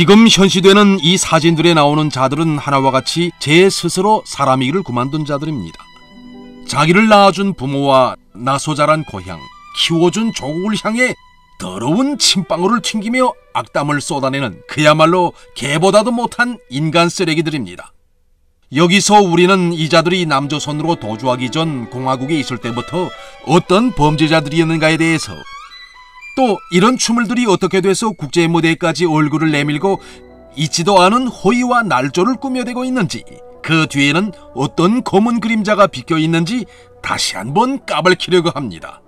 지금 현시되는 이 사진들에 나오는 자들은 하나와 같이 제 스스로 사람이기를 그만둔 자들입니다. 자기를 낳아준 부모와 나서 자란 고향, 키워준 조국을 향해 더러운 침방울을 튕기며 악담을 쏟아내는 그야말로 개보다도 못한 인간 쓰레기들입니다. 여기서 우리는 이 자들이 남조선으로 도주하기 전 공화국에 있을 때부터 어떤 범죄자들이었는가에 대해서, 또 이런 추물들이 어떻게 돼서 국제무대까지 얼굴을 내밀고 있지도 않은 호의와 날조를 꾸며대고 있는지, 그 뒤에는 어떤 검은 그림자가 비껴 있는지 다시 한번 까발키려고 합니다.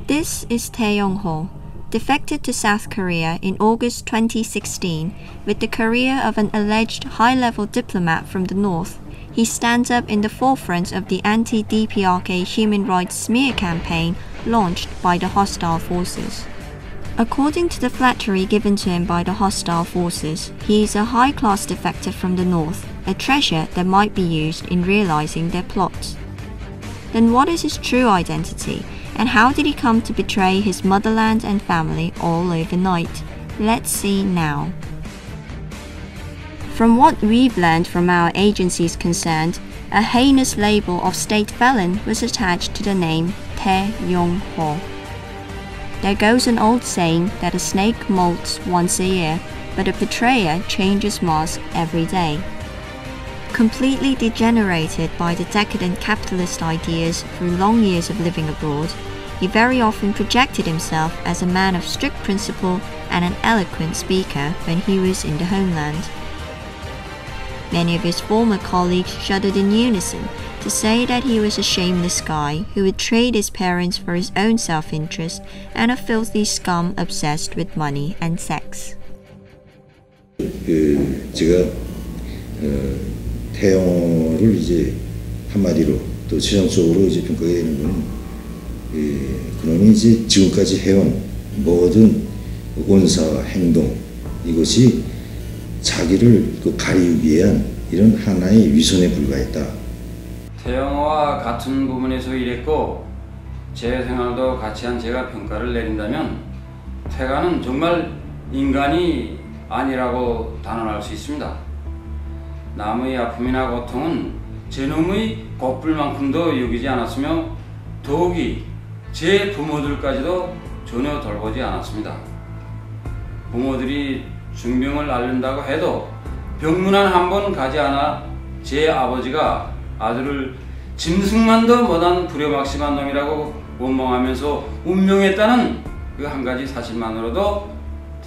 This is Tae Yong-ho, defected to South Korea in August 2016 with the career of an alleged high-level diplomat from the North. He stands up in the forefront of the anti-DPRK human rights smear campaign launched by the hostile forces. According to the flattery given to him by the hostile forces, he is a high-class defector from the North, a treasure that might be used in realizing their plots. Then what is his true identity, and how did he come to betray his motherland and family all overnight? Let's see now. From what we've learned from our agencies concerned, a heinous label of state felon was attached to the name Tae Yong-ho. There goes an old saying that a snake molts once a year, but a betrayer changes mask every day. Completely degenerated by the decadent capitalist ideas through long years of living abroad, he very often projected himself as a man of strict principle and an eloquent speaker when he was in the homeland. Many of his former colleagues shuddered in unison to say that he was a shameless guy who would trade his parents for his own self-interest and a filthy scum obsessed with money and sex. 제가 태영호를 이제 한마디로 또 최종적으로 이제 평가하게 되는 거는 그놈이 이제 지금까지 해온 모든 언사와 행동, 이것이 자기를 가리우기 위한 이런 하나의 위선에 불과했다. 태영호와 같은 부문에서 일했고 제 생활도 같이 한 제가 평가를 내린다면 태가는 정말 인간이 아니라고 단언할 수 있습니다. 남의 아픔이나 고통은 제 놈의 god불만큼도 여기지 않았으며 더욱이 제 부모들까지도 전혀 돌보지 않았습니다. 부모들이 중병을 앓는다고 해도 병문안 한 번 가지 않아 제 아버지가 아들을 짐승만도 못한 불효막심한 놈이라고 원망하면서 운명했다는 그 한 가지 사실만으로도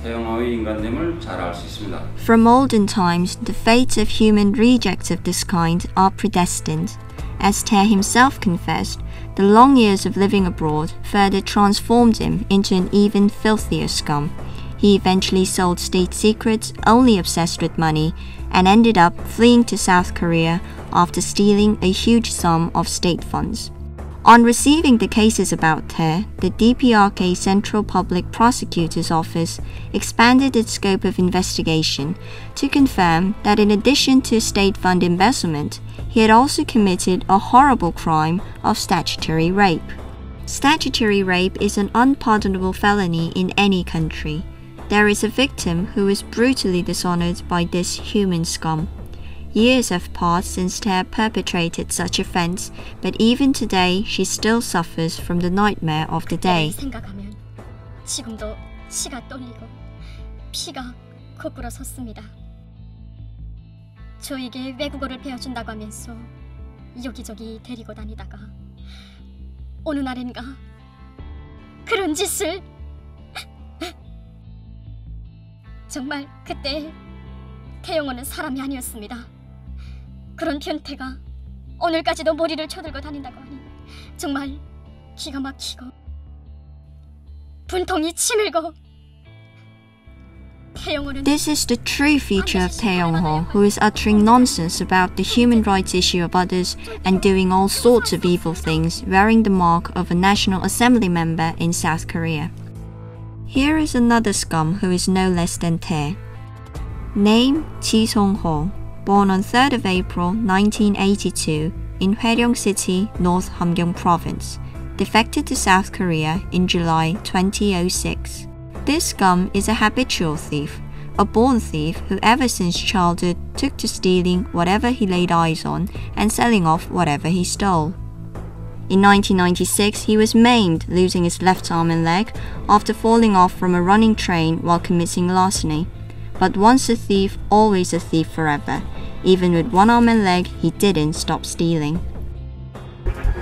태영호의 인간됨을 잘 알 수 있습니다. From olden times, the fates of human rejects of this kind are predestined. As Tae himself confessed, the long years of living abroad further transformed him into an even filthier scum. He eventually sold state secrets, only obsessed with money, and ended up fleeing to South Korea after stealing a huge sum of state funds. On receiving the cases about Tae, the DPRK Central Public Prosecutor's Office expanded its scope of investigation to confirm that in addition to state fund embezzlement, he had also committed a horrible crime of statutory rape. Statutory rape is an unpardonable felony in any country. There is a victim who is brutally dishonored by this human scum. Years have passed since Tae perpetrated such offense, but even today she still suffers from the nightmare of the day. 생각하면 지금도 치가 떨리고 피가 거꾸로 섰습니다. 저에게 외국어를 배워준다고 하면서 여기저기 데리고 다니다가 어느 날인가 그런 짓을 정말 그때 태영호는 사람이 아니었습니다. 그런 변태가 오늘까지도 머리를 쳐들고 다닌다고 하니 정말 기가 막히고 분통이 치밀고. This is the true feature of Tae Yong-ho, who is uttering nonsense about the human rights issue of others and doing all sorts of evil things, wearing the mark of a National Assembly member in South Korea. Here is another scum who is no less than Tae. Name Ji Song-ho, born on 3rd of April 1982 in Hwaryong City, North Hamgyong Province. defected to South Korea in July 2006. This scum is a habitual thief, a born thief who ever since childhood took to stealing whatever he laid eyes on and selling off whatever he stole. In 1996, he was maimed, losing his left arm and leg after falling off from a running train while committing larceny. But once a thief, always a thief forever. Even with one arm and leg, he didn't stop stealing.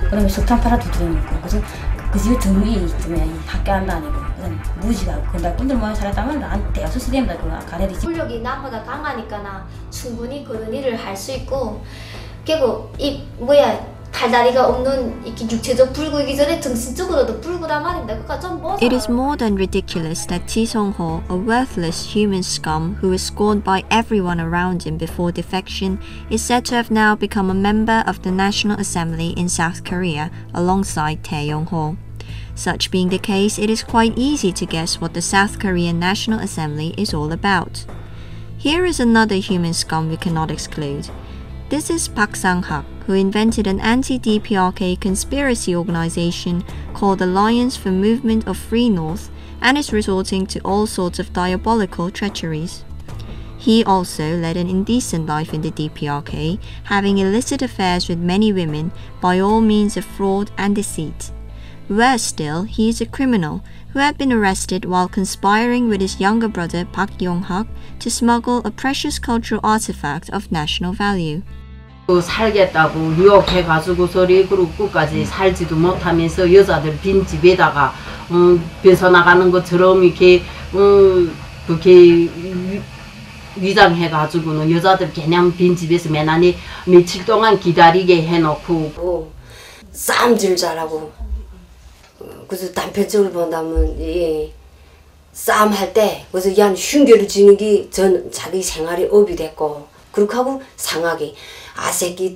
그다음에 석탄 팔아도 들어오니까 그 집에 등이 있으면 학교 안 다니고 무지가 근데 꾼들 모여 살았다면 안 대여섯 시대입니다. 그 가래리 권력이 나보다 강하니까나 충분히 그런 일을 할 수 있고 결국 이 팔다리가 없는 이렇게 육체적 불구이기 전에 정신적으로도 불구란 말입니다. 그러니까 좀 It is more than ridiculous that Ji Song-ho, a worthless human scum who was scorned by everyone around him before defection, is said to have now become a member of the National Assembly in South Korea alongside Tae Yong-ho. Such being the case, it is quite easy to guess what the South Korean National Assembly is all about. Here is another human scum we cannot exclude. This is Park Sang-hak, who invented an anti-DPRK conspiracy organization called Alliance for Movement of Free North and is resorting to all sorts of diabolical treacheries. He also led an indecent life in the DPRK, having illicit affairs with many women by all means of fraud and deceit. Worse still, he is a criminal who had been arrested while conspiring with his younger brother Park Yong-hak to smuggle a precious cultural artifact of national value. 살겠다고 유혹해가지고서리 그리고 끝까지 살지도 못하면서 여자들 빈 집에다가 뺏어나가는 것처럼 이렇게 그렇게 위장해가지고는 여자들 그냥 빈 집에서 매난히 며칠 동안 기다리게 해놓고 싸움질 잘하고 그래서 단편적으로 본다면 싸움할 때 그래서 그냥 흉계를 지는 게 전 자기 생활의 업이 됐고 그렇게 하고 상하게 아새끼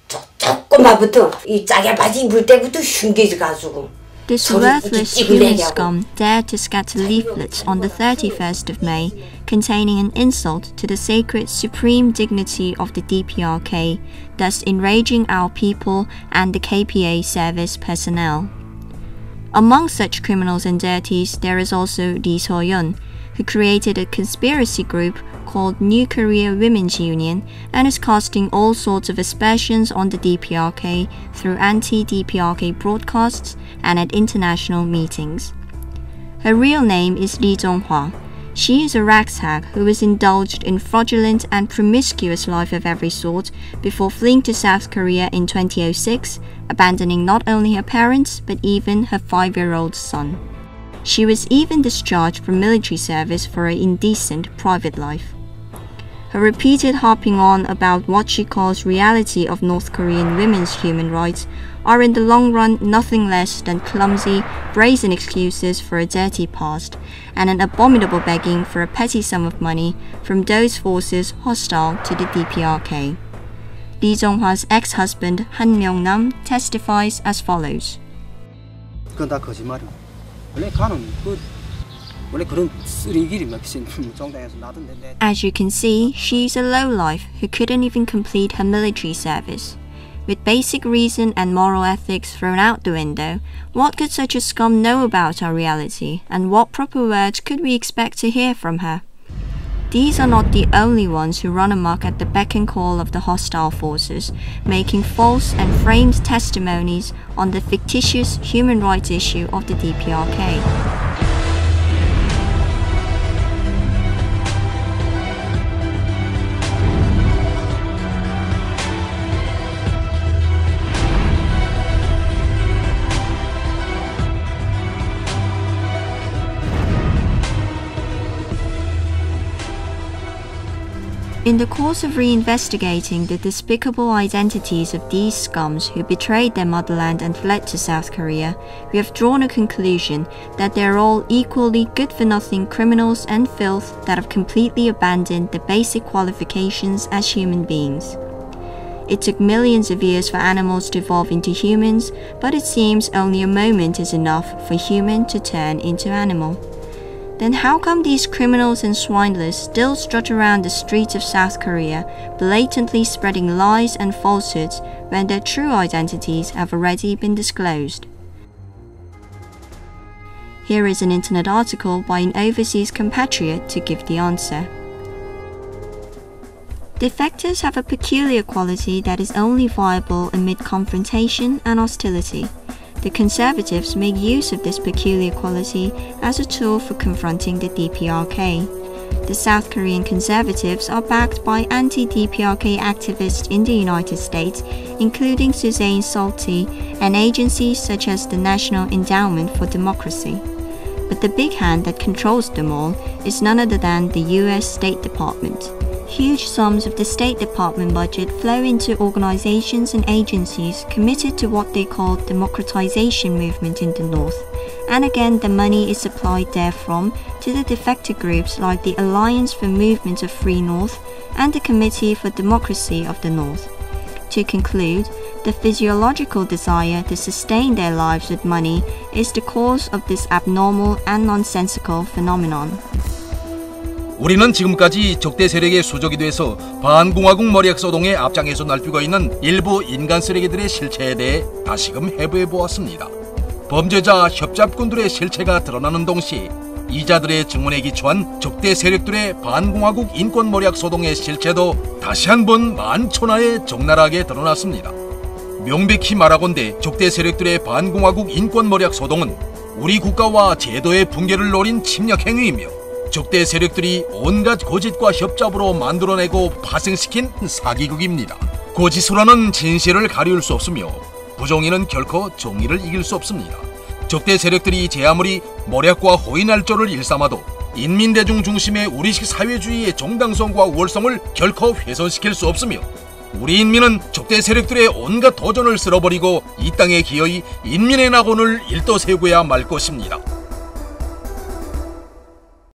조금만부터 이 짜게 바지 입을 때부터 흉계지 가지고 This worthless human scum dared to scatter leaflets on the 31st of May containing an insult to the sacred supreme dignity of the DPRK, thus enraging our people and the KPA service personnel. Among such criminals and dirties, there is also Lee So-yeon, who created a conspiracy group called New Korea Women's Union and is casting all sorts of aspersions on the DPRK through anti-DPRK broadcasts and at international meetings. Her real name is Lee Jong-hwa. She is a ragtag who has indulged in fraudulent and promiscuous life of every sort before fleeing to South Korea in 2006, abandoning not only her parents but even her 5-year-old son. She was even discharged from military service for her indecent private life. Her repeated harping on about what she calls reality of North Korean women's human rights are in the long run nothing less than clumsy, brazen excuses for a dirty past and an abominable begging for a petty sum of money from those forces hostile to the DPRK. Lee Jong-hwa's ex-husband Han Myung-nam testifies as follows. 그건 다 거짓말이야. 원래 가는 원래 그런 쓰레기를 정당에서 놔둔데. As you can see, she's a lowlife who couldn't even complete her military service. With basic reason and moral ethics thrown out the window, what could such a scum know about our reality, and what proper words could we expect to hear from her? These are not the only ones who run amok at the beck and call of the hostile forces, making false and framed testimonies on the fictitious human rights issue of the DPRK. In the course of reinvestigating the despicable identities of these scums who betrayed their motherland and fled to South Korea, we have drawn a conclusion that they are all equally good-for-nothing criminals and filth that have completely abandoned the basic qualifications as human beings. It took millions of years for animals to evolve into humans, but it seems only a moment is enough for human to turn into animal. Then how come these criminals and swindlers still strut around the streets of South Korea, blatantly spreading lies and falsehoods when their true identities have already been disclosed? Here is an internet article by an overseas compatriot to give the answer. Defectors have a peculiar quality that is only viable amid confrontation and hostility. The Conservatives make use of this peculiar quality as a tool for confronting the DPRK. The South Korean Conservatives are backed by anti-DPRK activists in the United States, including Suzanne Salty and agencies such as the National Endowment for Democracy. But the big hand that controls them all is none other than the US State Department. Huge sums of the State Department budget flow into organizations and agencies committed to what they call democratization movement in the North. And again, the money is supplied therefrom to the defector groups like the Alliance for Movement of Free North and the Committee for Democracy of the North. To conclude, the physiological desire to sustain their lives with money is the cause of this abnormal and nonsensical phenomenon. 우리는 지금까지 적대 세력의 수적이 돼서 반공화국 머리약 소동의 앞장에서 날뛰고 있는 일부 인간 쓰레기들의 실체에 대해 다시금 해부해 보았습니다. 범죄자 협잡꾼들의 실체가 드러나는 동시에 이자들의 증언에 기초한 적대 세력들의 반공화국 인권 머리약 소동의 실체도 다시 한번 만천하에 적나라하게 드러났습니다. 명백히 말하건대 적대 세력들의 반공화국 인권 머리약 소동은 우리 국가와 제도의 붕괴를 노린 침략 행위이며 적대 세력들이 온갖 거짓과 협잡으로 만들어내고 파생시킨 사기극입니다. 고지수라는 진실을 가리울 수 없으며 부정의는 결코 정의를 이길 수 없습니다. 적대 세력들이 제 아무리 모략과 호의날조를 일삼아도 인민대중 중심의 우리식 사회주의의 정당성과 우월성을 결코 훼손시킬 수 없으며 우리 인민은 적대 세력들의 온갖 도전을 쓸어버리고 이 땅에 기어이 인민의 낙원을 일도세우고야 말 것입니다.